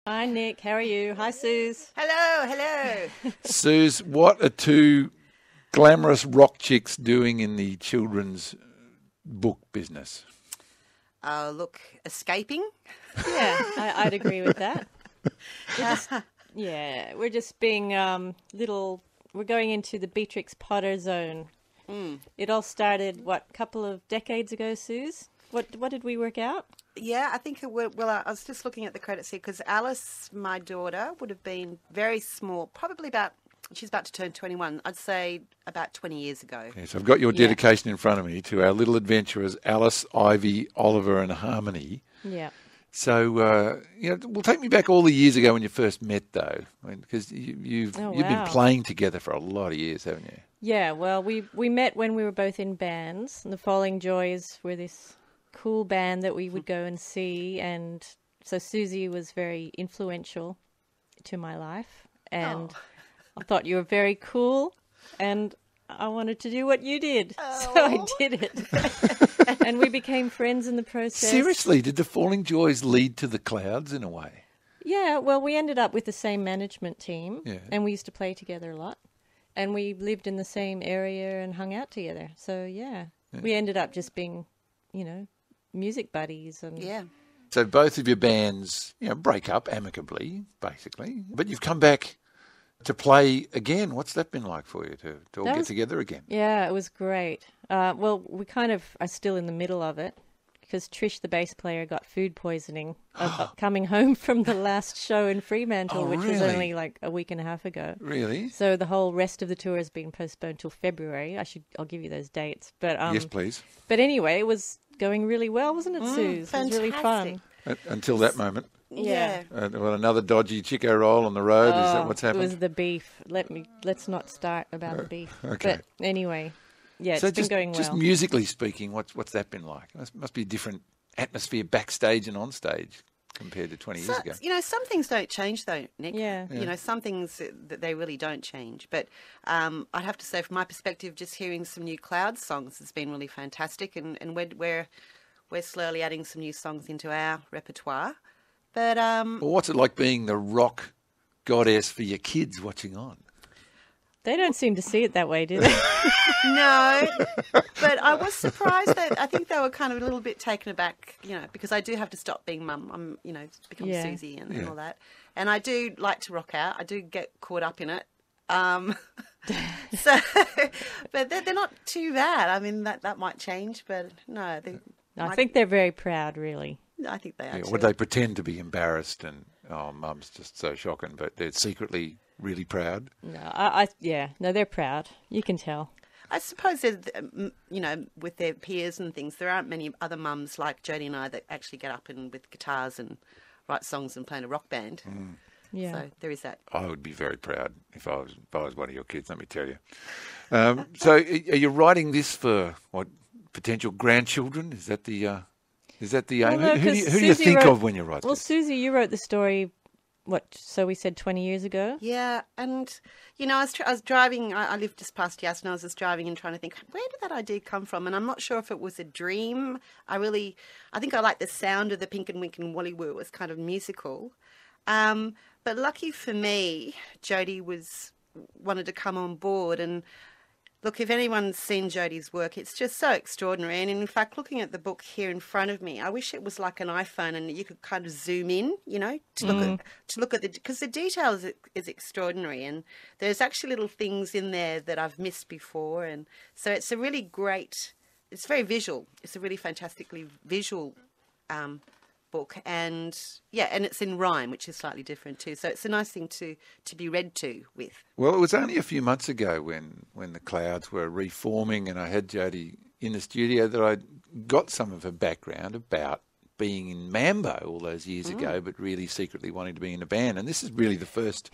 Hi, Nick. How are you? Hi, Suze. Hello. Suze, what are two glamorous rock chicks doing in the children's book business? Look, escaping. Yeah, I'd agree with that. We're just being we're going into the Beatrix Potter zone. It all started, a couple of decades ago, Suze? What did we work out? Yeah, I think I was just looking at the credits here because Alice, my daughter, would have been very small, she's about to turn 21, I'd say about 20 years ago. Yes, I've got your dedication in front of me to our little adventurers, Alice, Ivy, Oliver and Harmony. Yeah. So, well, take me back all the years ago when you first met, though, because you've been playing together for a lot of years, haven't you? Yeah, well, we met when we were both in bands. And the Falling Joys were this cool band that we would go and see, and so Susie was very influential to my life, and I thought you were very cool, and I wanted to do what you did, so I did it. And we became friends in the process. Seriously, did the Falling Joys lead to the Clouds in a way? Yeah, well, we ended up with the same management team, and we used to play together a lot, and we lived in the same area and hung out together. So, we ended up just being, music buddies. And So both of your bands, break up amicably, basically, but you've come back to play again. What's that been like for you to all get together again? Yeah, it was great. Well, we kind of are still in the middle of it because Trish, the bass player, got food poisoning coming home from the last show in Fremantle, which was only like a week and a half ago. Really? So the whole rest of the tour has been postponed till February. I'll give you those dates. But yes, please. But anyway, it was going really well, wasn't it, Suze? It was really fun. Until that moment. Yeah. Well, another dodgy Chico roll on the road. Is that what's happened? It was the beef. Let's not start about the beef. Okay. But anyway, it's so been going well. Just musically speaking, what's that been like? It must be a different atmosphere backstage and on stage compared to 20 years ago. Some things don't change though, Nick. Yeah. Some things that they really don't change. But I'd have to say, from my perspective, just hearing some new Cloud songs has been really fantastic, and we're slowly adding some new songs into our repertoire. But well, what's it like being the rock goddess for your kids watching on? They don't seem to see it that way, do they? No, but I was surprised that I think they were kind of a little bit taken aback, because I do have to stop being mum. I'm, become Susie and all that. And I do like to rock out. I do get caught up in it. But they're not too bad. I mean, that might change, but no. I think they're very proud, really. I think they are too. Would they pretend to be embarrassed and, mum's just so shocking, but they're secretly really proud? No, no, they're proud. You can tell. I suppose, with their peers and things, there aren't many other mums like Jodi and I that actually get up and with guitars and write songs and play in a rock band. Yeah. So there is that. I would be very proud if I was one of your kids, let me tell you. So are you writing this for what, potential grandchildren? Is that the aim? No, who do you think of when you write this? Well, Susie, you wrote the story, so we said 20 years ago? Yeah, and, I was driving, I lived just past Yass, and I was just driving and trying to think, where did that idea come from? And I'm not sure if it was a dream. I think I like the sound of the Pinkin Winkin Wolly Woo. It was kind of musical. But lucky for me, Jodi wanted to come on board, and look, if anyone's seen Jodi's work, it's just so extraordinary. And in fact, looking at the book here in front of me, I wish it was like an iPhone and you could kind of zoom in, to look at because the detail is extraordinary. And there's actually little things in there that I've missed before. And so it's a really great, it's very visual. It's a really fantastically visual book, and it's in rhyme, which is slightly different too. So it's a nice thing to be read to with. Well, it was only a few months ago when the Clouds were reforming, and I had Jodi in the studio that I got some of her background about being in Mambo all those years ago, but really secretly wanting to be in a band. And this is really the first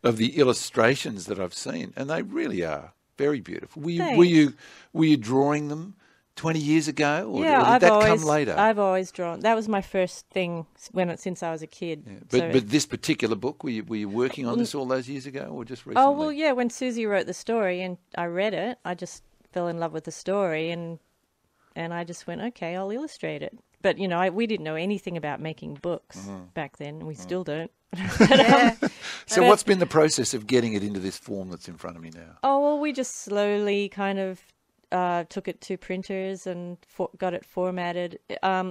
of the illustrations that I've seen, and they really are very beautiful. Were you drawing them 20 years ago, or did that come later? I've always drawn. That was my first thing since I was a kid. Yeah. But this particular book, were you working on this all those years ago, or just recently? Oh, well, yeah, when Susie wrote the story and I read it, I just fell in love with the story, and I just went, okay, I'll illustrate it. But, we didn't know anything about making books back then, and we still don't. Yeah. So what's been the process of getting it into this form that's in front of me now? Oh, well, we just slowly kind of took it to printers and got it formatted.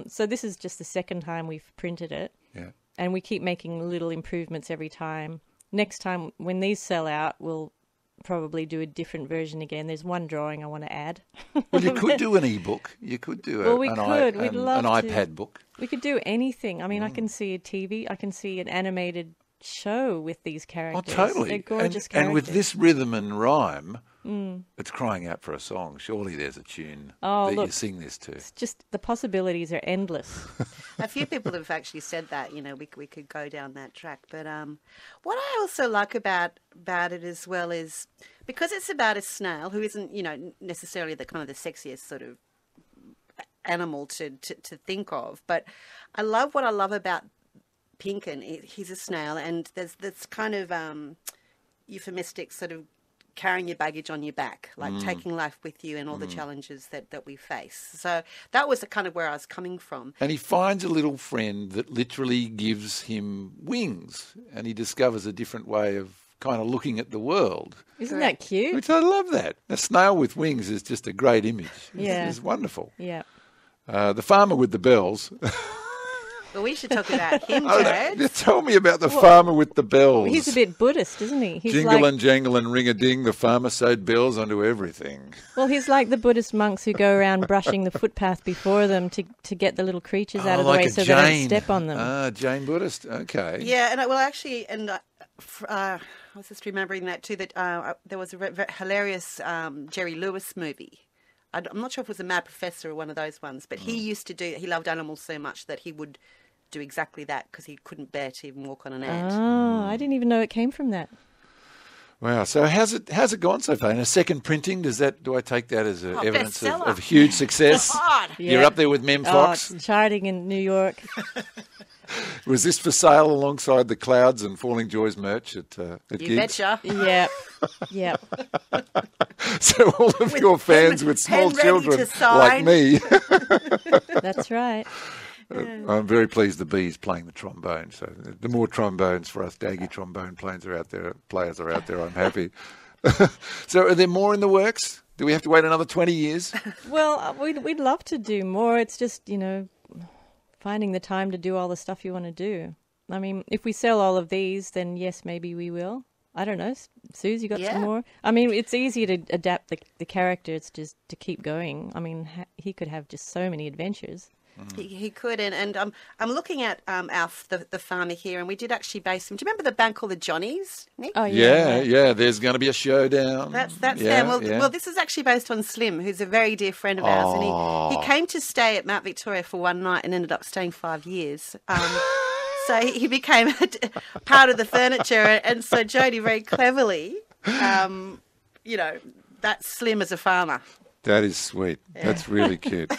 So this is just the second time we've printed it. Yeah. And we keep making little improvements every time. Next time, when these sell out, we'll probably do a different version again. There's one drawing I want to add. Well, you could do an e-book. You could do We'd love an to. iPad book. We could do anything. I mean, I can see a TV. I can see an animated show with these characters. Oh, totally. They're gorgeous characters. And with this rhythm and rhyme, it's crying out for a song. Surely there's a tune that you sing this to. It's just the possibilities are endless. A few people have actually said that, we could go down that track. But what I also like about it as well is because it's about a snail who isn't, necessarily the kind of the sexiest sort of animal to think of. But what I love about Pinkin, he's a snail, and there's this kind of euphemistic sort of carrying your baggage on your back, like taking life with you and all the challenges that we face. So that was kind of where I was coming from. And he finds a little friend that literally gives him wings, and he discovers a different way of kind of looking at the world. Isn't that cute? Which I love that. A snail with wings is just a great image. Yeah. It's wonderful. Yeah. The farmer with the bells. Well, we should talk about him, Jared. Tell me about the farmer with the bells. He's a bit Buddhist, isn't he? He's Jingle and jangle and ring-a-ding, the farmer sewed bells onto everything. Well, he's like the Buddhist monks who go around brushing the footpath before them to get the little creatures out of the way so they don't step on them. Ah, Jain Buddhist, okay. Yeah, and I was just remembering that too, that there was a hilarious Jerry Lewis movie. I'm not sure if it was a Mad Professor or one of those ones, but he loved animals so much that he would do exactly that because he couldn't bear to even walk on an ant. Oh, I didn't even know it came from that. Wow. So how's it gone so far? In a second printing, do I take that as evidence of huge success? God. You're up there with Mem Fox. It's charting in New York. Was this for sale alongside the Clouds and Falling Joys merch at You gigs? betcha. Yeah. Yeah. So all of your fans with small children like me. That's right. I'm very pleased the Bee's playing the trombone. So the more trombones for us daggy trombone players are out there, I'm happy. So are there more in the works? Do we have to wait another 20 years? Well, we'd love to do more. It's just, finding the time to do all the stuff you want to do. I mean, if we sell all of these, then yes, maybe we will. I don't know. Suze, you got some more? I mean, it's easy to adapt the character. It's just to keep going. I mean, he could have just so many adventures. He could, and I'm looking at Alf, the farmer here, and we did actually base him. Do you remember the band called the Johnnies, Nick? Oh, yeah. There's going to be a showdown. That's them. Well, this is actually based on Slim, who's a very dear friend of ours, and he came to stay at Mount Victoria for one night and ended up staying 5 years. So he became part of the furniture, and so Jodi very cleverly, that's Slim as a farmer. That is sweet. Yeah. That's really cute.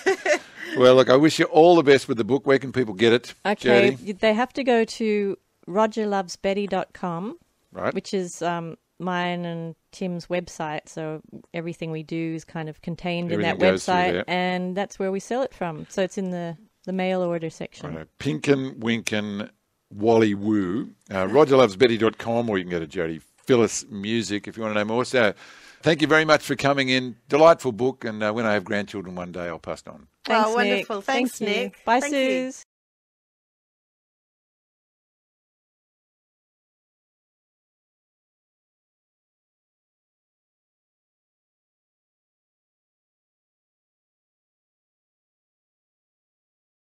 Well, look, I wish you all the best with the book. Where can people get it, Okay, Jodi? They have to go to rogerlovesbetty.com, right, which is mine and Tim's website. So everything we do is kind of contained in that website, and that's where we sell it from. So it's in the mail order section. Right. Pinkin Winkin Wolly Woo. rogerlovesbetty.com, or you can go to Jodi Phillis Music if you want to know more. So thank you very much for coming in. Delightful book, and when I have grandchildren one day, I'll pass it on. Thanks, wonderful. Nick. Thanks, Nick. Bye, Thank Suze.